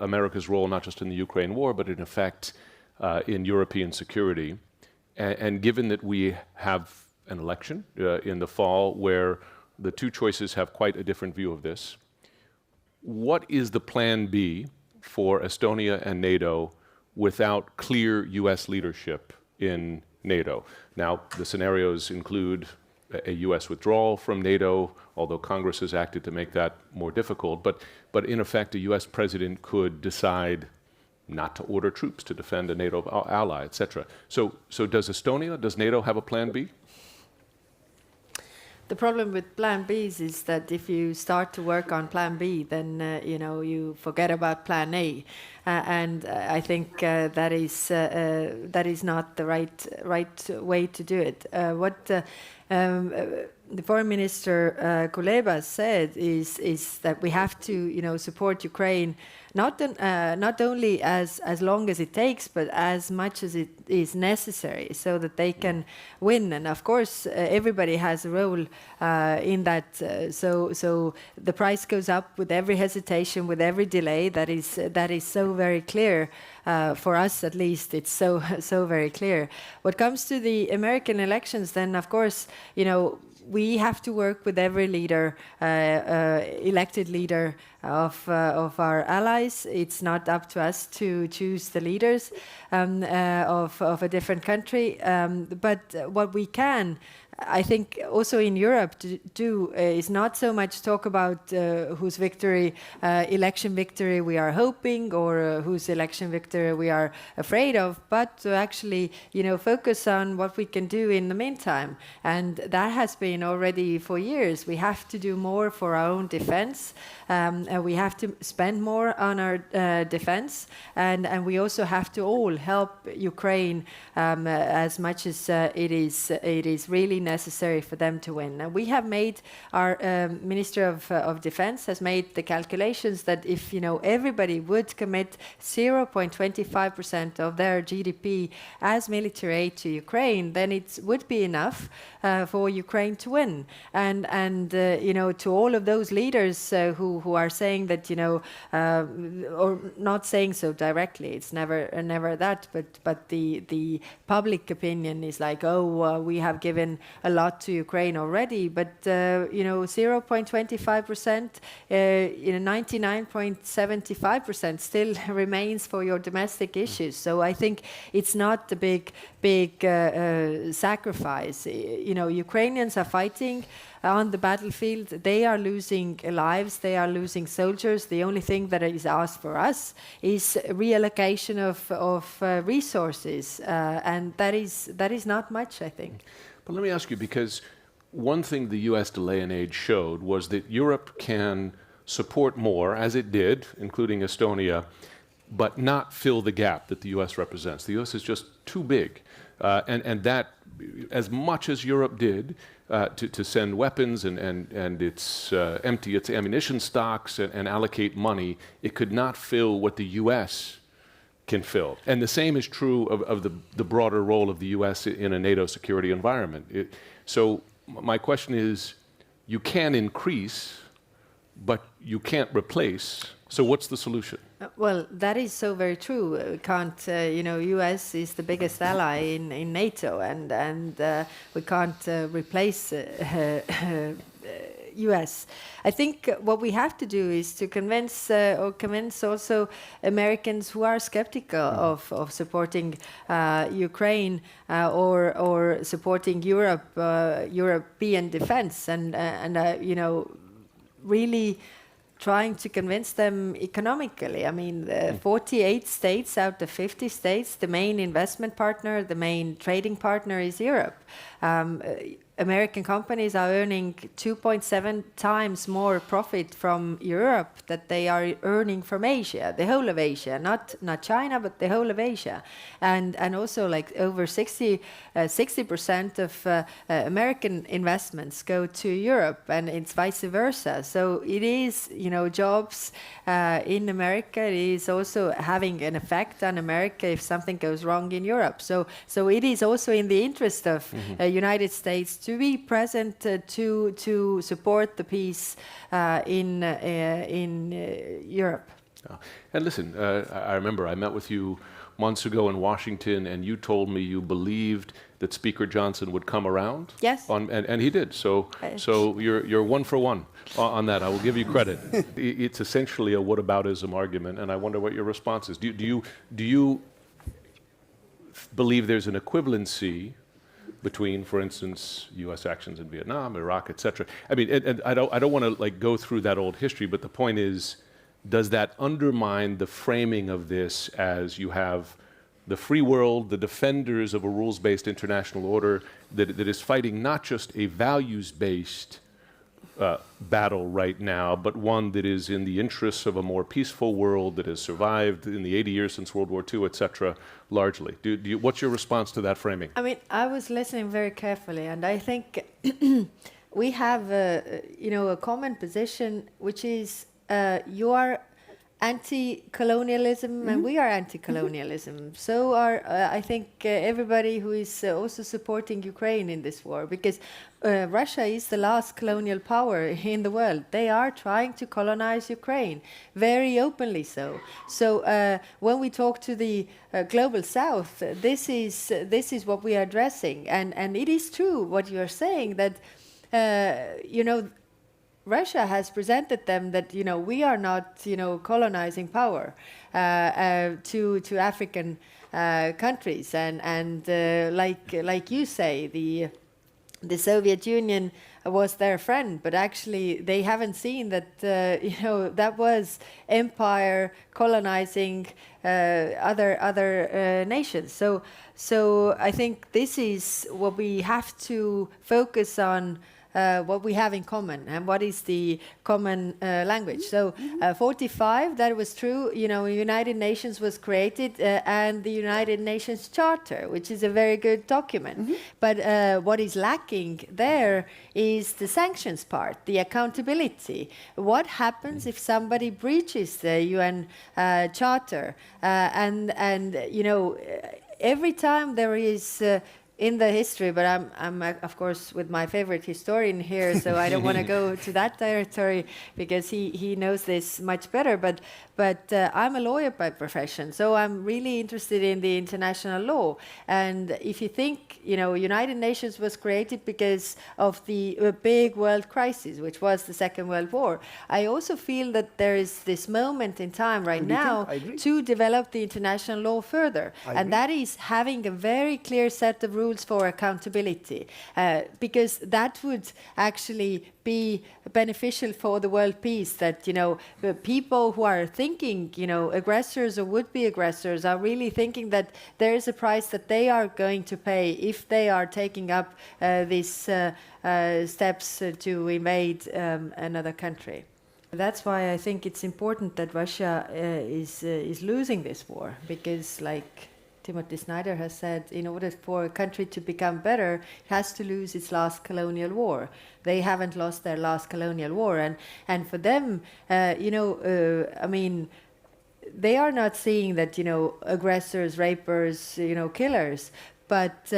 America's role, not just in the Ukraine war, but in effect in European security. And given that we have an election in the fall where the two choices have quite a different view of this, what is the plan B for Estonia and NATO without clear US leadership in NATO? Now, the scenarios include a US withdrawal from NATO, although Congress has acted to make that more difficult. But in effect, a US president could decide not to order troops to defend a NATO ally, etc. So does Estonia, does NATO have a plan B? The problem with Plan Bs is that if you start to work on Plan B, then you forget about Plan A, and I think that is not the right way to do it. What the Foreign Minister Kallas said is that we have to support Ukraine not only as long as it takes, but as much as it is necessary, so that they can win. And of course, everybody has a role in that. So the price goes up with every hesitation, with every delay. That is so very clear. For us, at least, it's so very clear. What comes to the American elections, then of course, we have to work with every leader, elected leader of our allies. It's not up to us to choose the leaders of a different country. But what we can, I think, also in Europe to do is not so much talk about whose election victory we are hoping, or whose election victory we are afraid of, but to actually, focus on what we can do in the meantime. And that has been already for years. We have to do more for our own defense. We have to spend more on our defense, and we also have to all help Ukraine as much as it is really necessary for them to win. And we have made, our Minister of Defense has made the calculations that if everybody would commit 0.25% of their GDP as military aid to Ukraine, then it would be enough for Ukraine to win. And to all of those leaders who are saying that or not saying so directly, it's never that, but the public opinion is like, we have given a lot to Ukraine already, but 0.25%, 99.75% still remains for your domestic issues. So I think it's not a big sacrifice. Ukrainians are fighting on the battlefield. They are losing lives. They are losing soldiers. The only thing that is asked for us is reallocation of resources, and that is not much, I think. But let me ask you, because one thing the U.S. delay in aid showed was that Europe can support more, as it did, including Estonia, but not fill the gap that the U.S. represents. The U.S. is just too big. And that, as much as Europe did to send weapons and empty its ammunition stocks and allocate money, it could not fill what the U.S. can fill. And the same is true of the broader role of the U.S. in a NATO security environment. So my question is, you can increase, but you can't replace. So what's the solution? Well, that is so very true. We can't, U.S. is the biggest ally in NATO, and we can't replace U.S. I think what we have to do is to convince also Americans who are skeptical of supporting Ukraine or supporting European defense, and really trying to convince them economically. I mean, 48 states out of 50 states, the main investment partner, the main trading partner is Europe. American companies are earning 2.7 times more profit from Europe that they are earning from Asia, the whole of Asia, not China, but the whole of Asia. And also like over 60% of American investments go to Europe, and it's vice versa. So it is, jobs in America. It is also having an effect on America if something goes wrong in Europe. So it is also in the interest of United States to be present to support the peace in Europe. And listen, I remember I met with you months ago in Washington, and you told me you believed that Speaker Johnson would come around. Yes. And he did. So you're one for one on that. I will give you credit. It's essentially a whataboutism argument, and I wonder what your response is. Do you believe there's an equivalency between, for instance, U.S. actions in Vietnam, Iraq, etc.? I mean, and I don't want to like go through that old history, but the point is, does that undermine the framing of this as you have the free world, the defenders of a rules-based international order that is fighting not just a values-based battle right now, but one that is in the interests of a more peaceful world that has survived in the 80 years since World War II, etc., largely? What's your response to that framing? I mean, I was listening very carefully, and I think we have a common position, which is you are anti-colonialism and we are anti-colonialism. So are I think everybody who is also supporting Ukraine in this war, because Russia is the last colonial power in the world. They are trying to colonize Ukraine, very openly so. So when we talk to the global south, this is what we are addressing. And it is true what you are saying, that Russia has presented them that we are not colonizing power to African countries, and like you say, the Soviet Union was their friend, but actually they haven't seen that that was empire colonizing other nations. So I think this is what we have to focus on. What we have in common and what is the common language. So 45, that was true. United Nations was created and the United Nations Charter, which is a very good document. But what is lacking there is the sanctions part, the accountability. What happens if somebody breaches the UN Charter? And every time there is in the history, but I'm of course with my favorite historian here, so I don't want to go to that territory because he knows this much better. But I'm a lawyer by profession, so I'm really interested in the international law. And if you think, United Nations was created because of the big world crisis, which was the Second World War. I also feel that there is this moment in time right now to develop the international law further, and that is having a very clear set of rules for accountability, because that would actually be beneficial for the world peace, that the people who are thinking aggressors or would-be aggressors are really thinking that there is a price that they are going to pay if they are taking up these steps to invade another country. That's why I think it's important that Russia is losing this war, because like Timothy Snyder has said, in order for a country to become better, it has to lose its last colonial war. They haven't lost their last colonial war, and for them, I mean, they are not seeing that aggressors, rapers, killers, but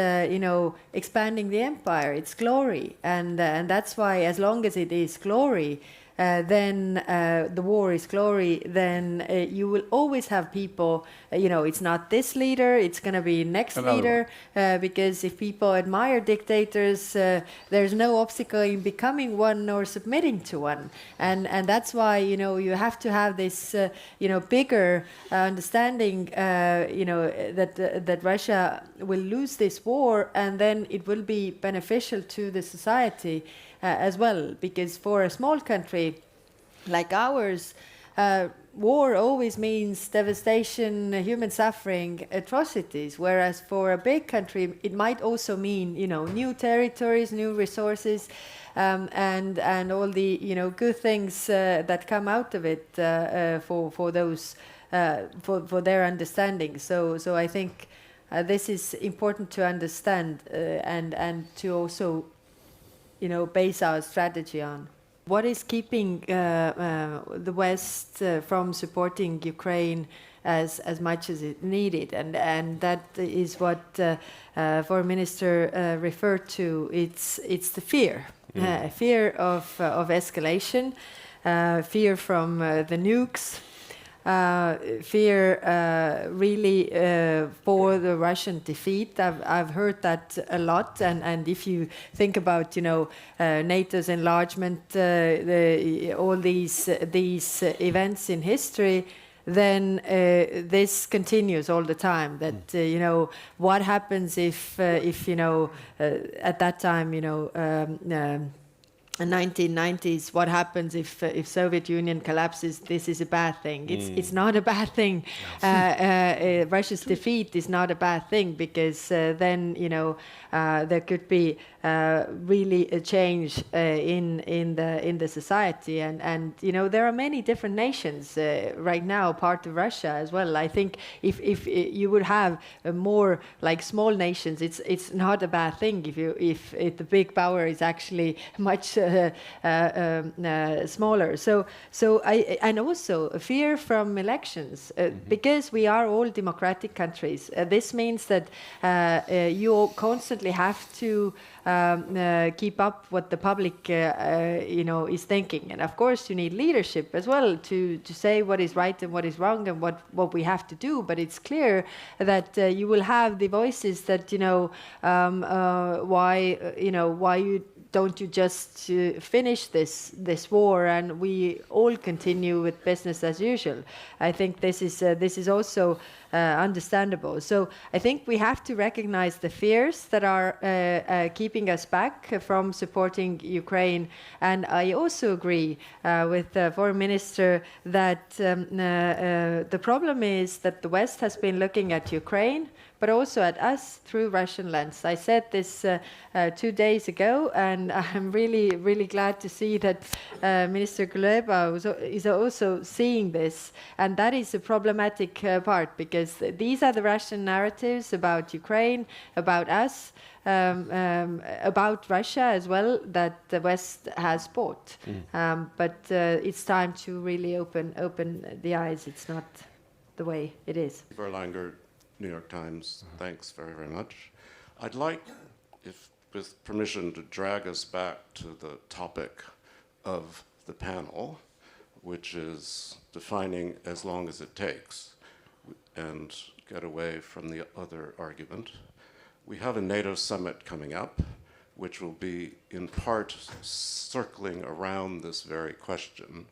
expanding the empire, it's glory, and that's why, as long as it is glory, then the war is glory, then you will always have people, it's not this leader, it's going to be next leader, because if people admire dictators, there's no obstacle in becoming one or submitting to one. And that's why, you have to have this, bigger understanding, that Russia will lose this war, and then it will be beneficial to the society as well, because for a small country like ours, war always means devastation, human suffering, atrocities, whereas for a big country it might also mean new territories, new resources, and all the good things that come out of it for those for their understanding. So I think this is important to understand and to also base our strategy on. What is keeping the West from supporting Ukraine as much as it needed? And that is what Foreign Minister referred to. It's the fear, fear of escalation, fear from the nukes, really for the Russian defeat. I've heard that a lot, and if you think about NATO's enlargement, all these events in history, then this continues all the time. That what happens if at that time 1990s, what happens if Soviet Union collapses? This is a bad thing. It's not a bad thing. Russia's defeat is not a bad thing, because then there could be really a change in the society, and there are many different nations right now part of Russia as well. I think if you would have more like small nations, it's not a bad thing if the big power is actually much smaller. So and also a fear from elections, because we are all democratic countries. This means that you constantly have to keep up what the public is thinking, and of course you need leadership as well to say what is right and what is wrong and what we have to do. But it's clear that you will have the voices that why don't you just finish this war and we all continue with business as usual? I think this is also understandable. So I think we have to recognize the fears that are keeping us back from supporting Ukraine. And I also agree with the foreign minister that the problem is that the West has been looking at Ukraine, but also at us through Russian lens. I said this 2 days ago, and I'm really, really glad to see that Minister Kuleba is also seeing this. And that is a problematic part, because these are the Russian narratives about Ukraine, about us, about Russia as well, that the West has bought. But it's time to really open the eyes. It's not the way it is. Verlanger, New York Times, thanks very, very much. I'd like, if with permission, to drag us back to the topic of the panel, which is defining as long as it takes, and get away from the other argument. We have a NATO summit coming up, which will be in part circling around this very question,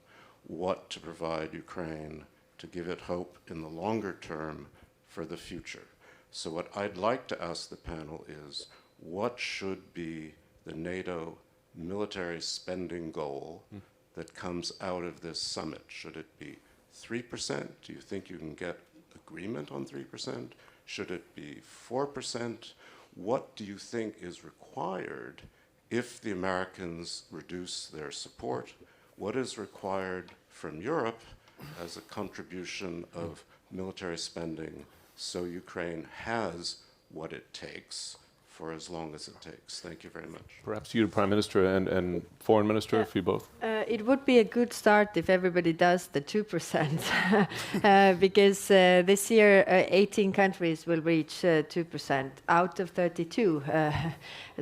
what to provide Ukraine to give it hope in the longer term for the future. So what I'd like to ask the panel is, what should be the NATO military spending goal that comes out of this summit? Should it be 3%? Do you think you can get agreement on 3%? Should it be 4%? What do you think is required if the Americans reduce their support? What is required from Europe as a contribution of military spending so Ukraine has what it takes for as long as it takes? Thank you very much. Perhaps you, Prime Minister and Foreign Minister, if you both. It would be a good start if everybody does the 2%, because this year 18 countries will reach 2% out of 32.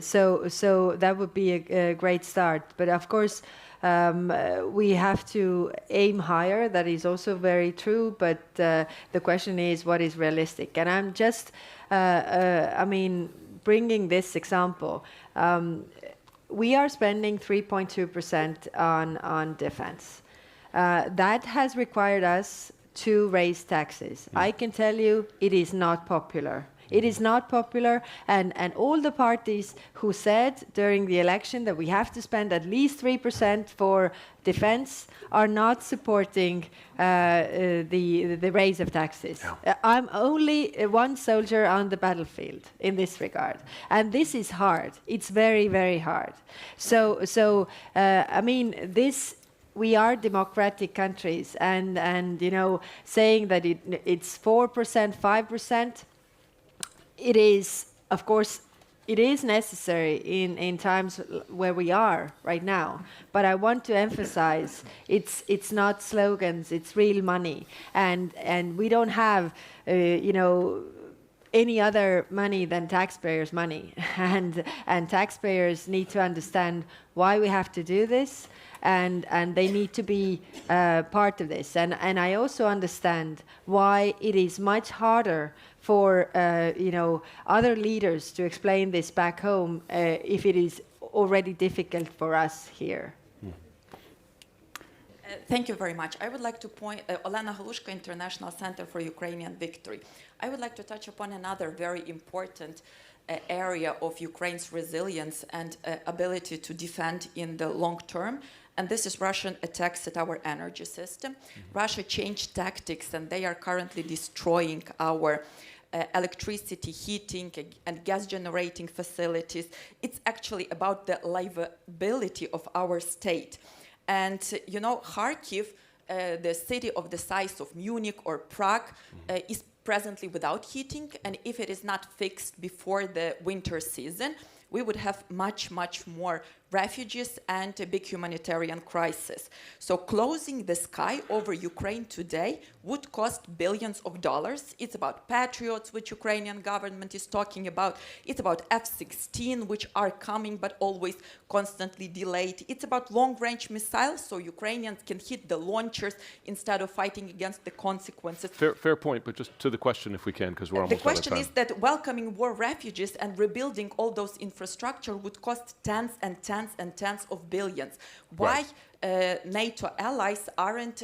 So that would be a great start. But of course, we have to aim higher. That is also very true. But the question is, what is realistic? And I'm just, bringing this example. We are spending 3.2% on defense. That has required us to raise taxes. I can tell you it is not popular. It is not popular, and all the parties who said during the election that we have to spend at least 3% for defense are not supporting the raise of taxes. Yeah. I'm only one soldier on the battlefield in this regard, and this is hard. It's very, very hard. So this. We are democratic countries, and saying that it's 4%, 5%. It is, of course, it is necessary in times where we are right now. But I want to emphasize, it's not slogans, it's real money, and we don't have, any other money than taxpayers' money, and taxpayers need to understand why we have to do this. and they need to be part of this. And I also understand why it is much harder for other leaders to explain this back home if it is already difficult for us here. Thank you very much. I would like to point, Olena Halushka, International Center for Ukrainian Victory. I would like to touch upon another very important area of Ukraine's resilience and ability to defend in the long term. And this is Russian attacks at our energy system. Russia changed tactics, and they are currently destroying our electricity, heating, and gas generating facilities. It's actually about the livability of our state. And Kharkiv, the city of the size of Munich or Prague, is presently without heating, and if it is not fixed before the winter season, we would have much, much more refugees and a big humanitarian crisis. So closing the sky over Ukraine today would cost billions of dollars. It's about Patriots, which Ukrainian government is talking about. It's about F-16, which are coming but always constantly delayed. It's about long-range missiles, so Ukrainians can hit the launchers instead of fighting against the consequences. Fair point, but just to the question if we can, because we're almost The question out of is time. that welcoming war refugees and rebuilding all those infrastructure would cost tens and tens and tens of billions. Why NATO allies aren't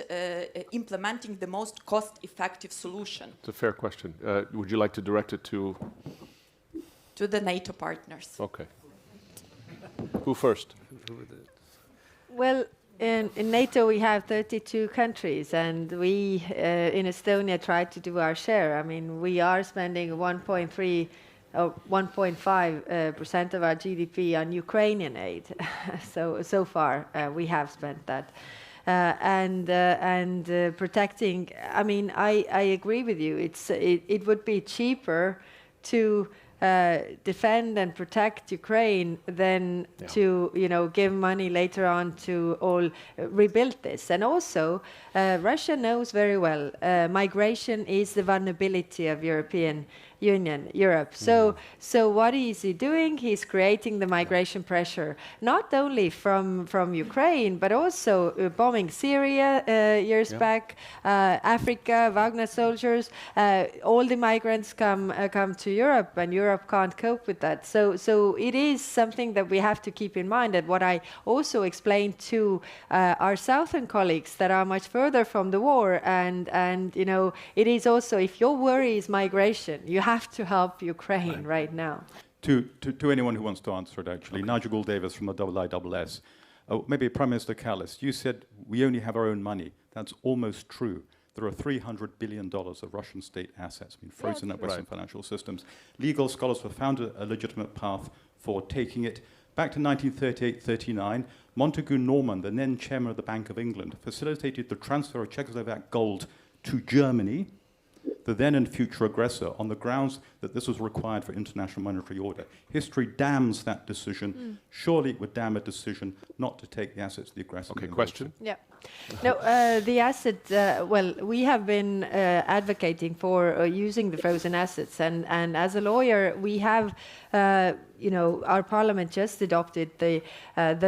implementing the most cost-effective solution? It's a fair question. Would you like to direct it to? To the NATO partners. Okay. Who first? Well, in NATO we have 32 countries, and we in Estonia try to do our share. I mean, we are spending 1.3 or 1.5% of our GDP on Ukrainian aid. so far we have spent that. And protecting, I mean, I agree with you. It would be cheaper to defend and protect Ukraine than to give money later on to all rebuild this. And also Russia knows very well migration is the vulnerability of European Union, Europe. So what is he doing? He's creating the migration pressure, not only from Ukraine, but also bombing Syria years back, Africa, Wagner soldiers. All the migrants come to Europe, and Europe can't cope with that. So it is something that we have to keep in mind. And what I also explained to our southern colleagues that are much further from the war, and it is also, if your worry is migration, you have to help Ukraine right now. To anyone who wants to answer it, actually, Nigel Gould-Davis from the IISS. Maybe Prime Minister Kallas, you said we only have our own money. That's almost true. There are $300 billion of Russian state assets being frozen at Western financial systems. Legal scholars have found a legitimate path for taking it. Back to 1938-39, Montagu Norman, the then chairman of the Bank of England, facilitated the transfer of Czechoslovak gold to Germany, the then and future aggressor, on the grounds that this was required for international monetary order. History damns that decision. Surely it would damn a decision not to take the assets of the aggressor. Okay, question? Yeah. No, the asset, well, we have been advocating for using the frozen assets. And as a lawyer, we have, our parliament just adopted the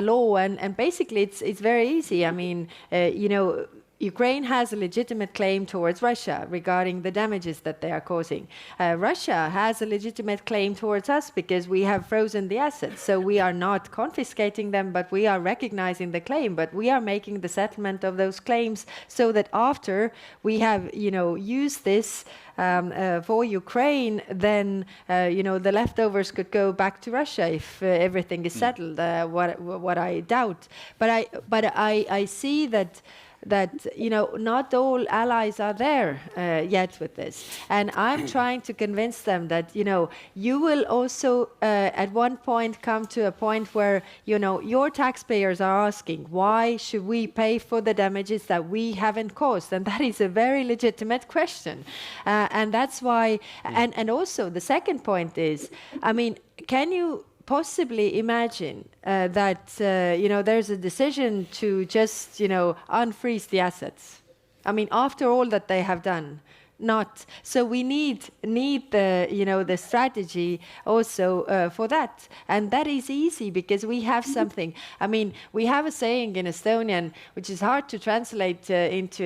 law. And basically, it's very easy. I mean, Ukraine has a legitimate claim towards Russia regarding the damages that they are causing. Russia has a legitimate claim towards us because we have frozen the assets. So we are not confiscating them, but we are recognizing the claim. But we are making the settlement of those claims so that after we have, used this for Ukraine, then the leftovers could go back to Russia if everything is settled. What I doubt, but I see that not all allies are there yet with this, and I'm trying to convince them that you will also at one point come to a point where your taxpayers are asking, why should we pay for the damages that we haven't caused? And that is a very legitimate question, and that's why. And also the second point is, I mean, can you possibly imagine that there's a decision to just unfreeze the assets? I mean, after all that they have done, not. So we need the the strategy also for that, and that is easy because we have something. I mean, we have a saying in Estonian which is hard to translate into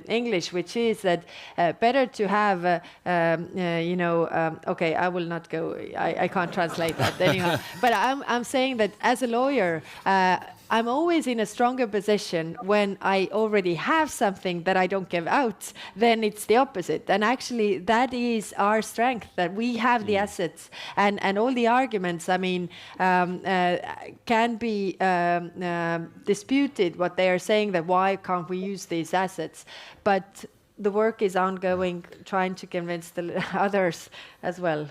English, which is that better to have okay, I will not go. I can't translate that anyhow. But I'm saying that as a lawyer, I'm always in a stronger position when I already have something that I don't give out. Then it's the opposite. And actually, that is our strength, that we have the assets. And all the arguments, I mean, can be disputed, what they are saying, that why can't we use these assets? But the work is ongoing, trying to convince the others as well.